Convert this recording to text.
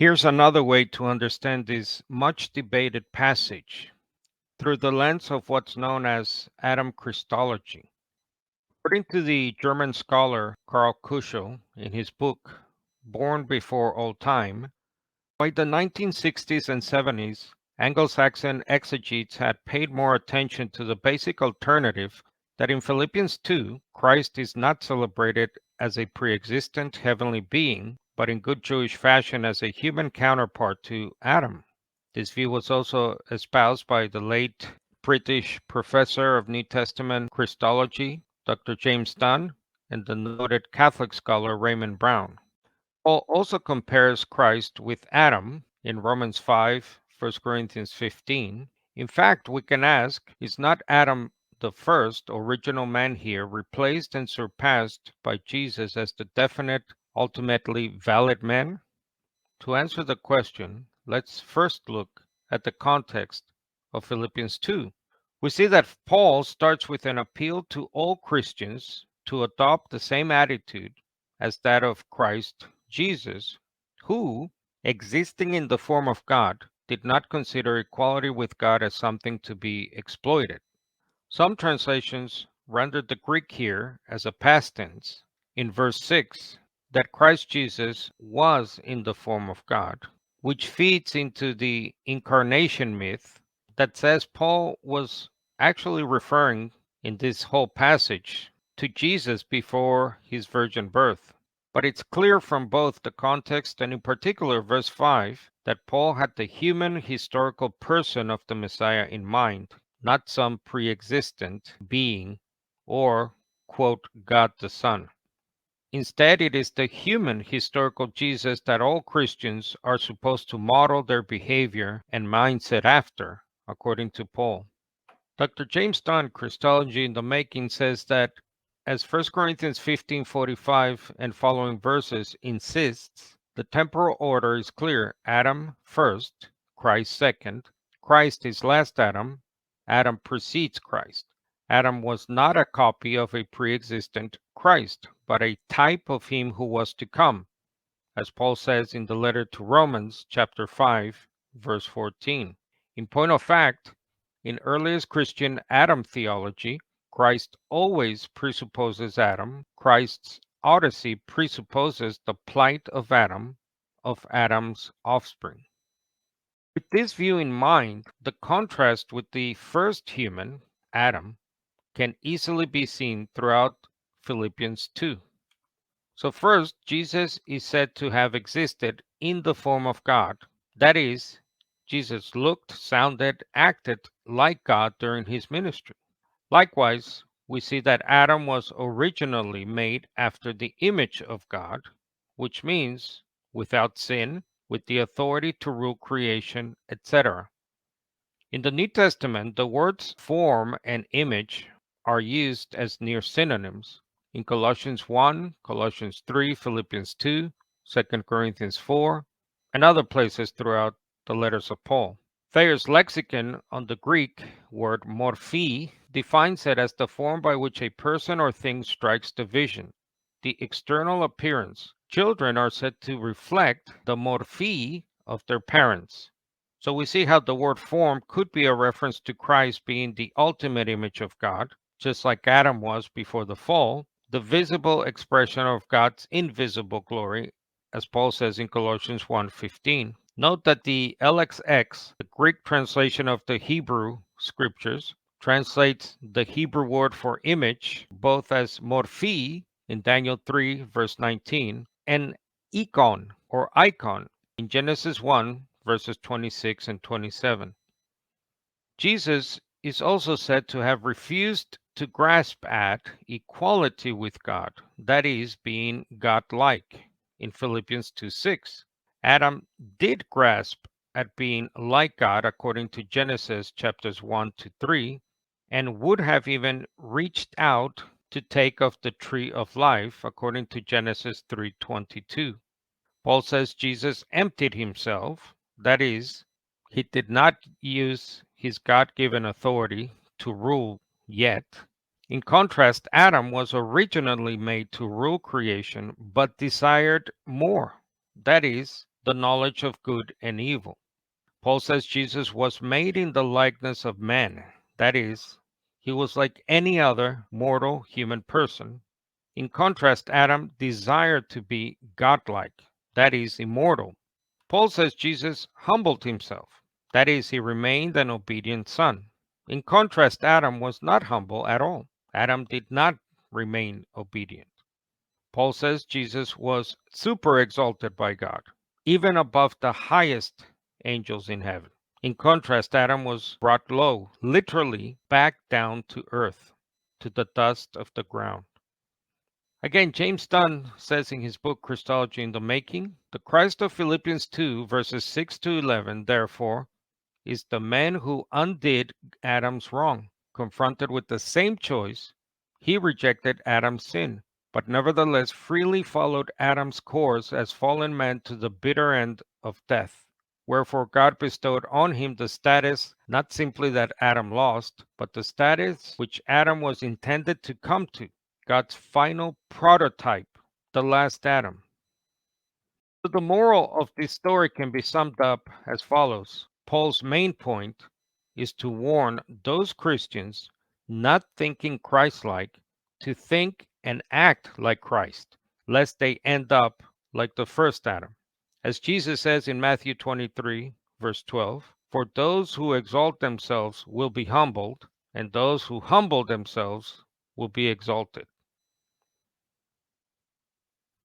Here's another way to understand this much debated passage through the lens of what's known as atom Christology. According to the German scholar Karl Kuschel in his book Born Before All Time, by the 1960s and 70s, Anglo-Saxon exegetes had paid more attention to the basic alternative that in Philippians 2, Christ is not celebrated as a pre-existent heavenly being, but in good Jewish fashion as a human counterpart to Adam. This view was also espoused by the late British professor of New Testament Christology, Dr. James Dunn, and the noted Catholic scholar Raymond Brown. Paul also compares Christ with Adam in Romans 5, 1 Corinthians 15. In fact, we can ask, is not Adam the first original man here replaced and surpassed by Jesus as the definite, ultimately valid man? To answer the question, let's first look at the context of Philippians 2. We see that Paul starts with an appeal to all Christians to adopt the same attitude as that of Christ Jesus, who, existing in the form of God, did not consider equality with God as something to be exploited. Some translations render the Greek here as a past tense in verse 6 that Christ Jesus was in the form of God, which feeds into the incarnation myth that says Paul was actually referring in this whole passage to Jesus before his virgin birth. But it's clear from both the context and in particular verse 5 that Paul had the human historical person of the Messiah in mind, not some pre-existent being or, quote, God the Son. Instead, it is the human historical Jesus that all Christians are supposed to model their behavior and mindset after, according to Paul. Dr. James Dunn, Christology in the Making, says that as 1 Corinthians 15:45 and following verses insists, the temporal order is clear. Adam first, Christ second, Christ is last Adam, Adam precedes Christ. Adam was not a copy of a pre-existent Christ, but a type of him who was to come, as Paul says in the letter to Romans, chapter 5, verse 14. In point of fact, in earliest Christian Adam theology, Christ always presupposes Adam. Christ's Odyssey presupposes the plight of Adam's offspring. With this view in mind, the contrast with the first human, Adam, can easily be seen throughout Philippians 2. So first, Jesus is said to have existed in the form of God. That is, Jesus looked, sounded, acted like God during his ministry. Likewise, we see that Adam was originally made after the image of God, which means without sin, with the authority to rule creation, etc. In the New Testament, the words form and image are used as near synonyms. In Colossians 1, Colossians 3, Philippians 2, 2 Corinthians 4, and other places throughout the letters of Paul. Thayer's lexicon on the Greek word morphe defines it as the form by which a person or thing strikes the vision, the external appearance. Children are said to reflect the morphe of their parents. So we see how the word form could be a reference to Christ being the ultimate image of God, just like Adam was before the fall, the visible expression of God's invisible glory, as Paul says in Colossians 1:15. Note that the LXX, the Greek translation of the Hebrew scriptures, translates the Hebrew word for image both as morphe in Daniel 3, verse 19, and icon or icon in Genesis 1, verses 26 and 27. Jesus is also said to have refused to grasp at equality with God, that is, being God-like, in Philippians 2:6. Adam did grasp at being like God according to Genesis chapters 1 to 3, and would have even reached out to take of the tree of life according to Genesis 3:22. Paul says Jesus emptied himself, that is, he did not use his God-given authority to rule yet. In contrast, Adam was originally made to rule creation, but desired more. That is, the knowledge of good and evil. Paul says Jesus was made in the likeness of man. That is, he was like any other mortal human person. In contrast, Adam desired to be godlike, that is, immortal. Paul says Jesus humbled himself, that is, he remained an obedient son. In contrast, Adam was not humble at all. Adam did not remain obedient. Paul says Jesus was super exalted by God, even above the highest angels in heaven. In contrast, Adam was brought low, literally back down to earth, to the dust of the ground. Again, James Dunn says in his book Christology in the Making, the Christ of Philippians 2, verses 6 to 11, therefore, is the man who undid Adam's wrong. Confronted with the same choice, he rejected Adam's sin, but nevertheless freely followed Adam's course as fallen man to the bitter end of death. Wherefore God bestowed on him the status not simply that Adam lost, but the status which Adam was intended to come to, God's final prototype, the last Adam. So the moral of this story can be summed up as follows. Paul's main point is to warn those Christians not thinking Christ-like to think and act like Christ, lest they end up like the first Adam. As Jesus says in Matthew 23, verse 12, for those who exalt themselves will be humbled, and those who humble themselves will be exalted.